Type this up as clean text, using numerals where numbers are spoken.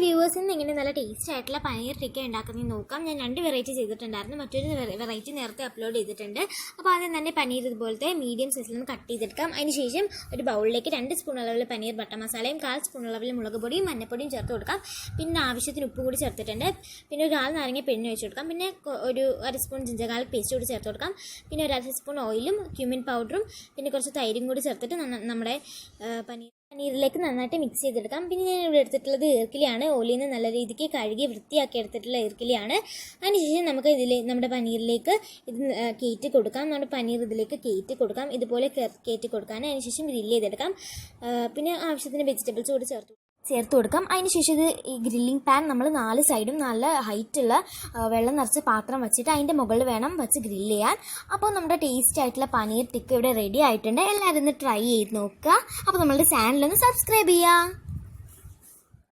Viewers ഇന്ന് ഇങ്ങനെ നല്ല ടേസ്റ്റ് ആയിട്ടുള്ള പനീർ ടിക്ക ഉണ്ടാക്കുന്നത് നോക്കാം. ഞാൻ 2 വെറൈറ്റി ചെയ്തിട്ടുണ്ടായിരുന്നു. മറ്റൊരു വെറൈറ്റി നേരത്തെ അപ്ലോഡ് ചെയ്തിട്ടുണ്ട്. അപ്പോൾ ആദ്യം തന്നെ പനീർ ഇതുപോലത്തെ മീഡിയം സൈസിൽ നിന്ന് കട്ട് ചെയ്തെടുക്കാം. അതിനുശേഷം ഒരു ബൗളിലേക്ക് 2 സ്പൂൺ അളവിൽ പനീർ ബട്ടർ മസാലയും 1/4 സ്പൂൺ അളവിൽ മുളക് പൊടിയും മഞ്ഞപ്പൊടിയും ചേർത്ത് കൊടുക്കാം. പിന്നെ ആവശ്യത്തിന് ഉപ്പ് കൂടി ചേർത്തിട്ടുണ്ട്. പിന്നെ ഒരു 1/4 നാരങ്ങ പിഴിഞ്ഞ് വെച്ച് കൊടുക്കാം. പിന്നെ ഒരു 1 സ്പൂൺ ജിഞ്ചർ ഗാർലിക് പേസ്റ്റ് കൂടി ചേർത്ത് കൊടുക്കാം. പിന്നെ ഒരു 1/2 സ്പൂൺ ഓയിലും ക്യുമിൻ പൗഡറും പിന്നെ കുറച്ച് തൈരും കൂടി ചേർത്തിട്ട് നമ്മുടെ പനീറിലേക്ക് നന്നായിട്ട് മിക്സ് ചെയ്തെടുക്കാം. പിന്നെ ഞാൻ ഇവിടെ എടുത്തിട്ടുള്ളത് ഈർക്കിലിയാണ്. ഓലിയിൽ നിന്ന് നല്ല രീതിക്ക് കഴുകി വൃത്തിയാക്കി എടുത്തിട്ടുള്ള ഈർക്കിലിയാണ്. അതിനുശേഷം നമുക്ക് നമ്മുടെ പനീറിലേക്ക് ഇത് കയറ്റി കൊടുക്കാം. നമ്മുടെ പനീർ ഇതിലേക്ക് കയറ്റി കൊടുക്കാം. ഇതുപോലെ കയറ്റി കൊടുക്കാൻ അതിനുശേഷം ഗ്രില്ല് ചെയ്തെടുക്കാം. പിന്നെ ആവശ്യത്തിന് വെജിറ്റബിൾസ് കൂടി ചേർത്ത് കൊടുക്കാം. അതിനുശേഷം ഈ ഗ്രില്ലിംഗ് പാൻ നമ്മൾ 4 സൈഡും നല്ല ഹൈറ്റുള്ള വെള്ളം നിറച്ച് പാത്രം വെച്ചിട്ട് അതിൻ്റെ മുകളിൽ വേണം വെച്ച് ഗ്രില്ല് ചെയ്യാൻ. അപ്പോൾ നമ്മുടെ ടേസ്റ്റ് ആയിട്ടുള്ള പനീർ ടിക്ക ഇവിടെ റെഡി ആയിട്ടുണ്ട്. എല്ലാവരും ഒന്ന് ട്രൈ ചെയ്ത് നോക്കുക. അപ്പോൾ നമ്മളുടെ ചാനലൊന്ന് സബ്സ്ക്രൈബ് ചെയ്യുക.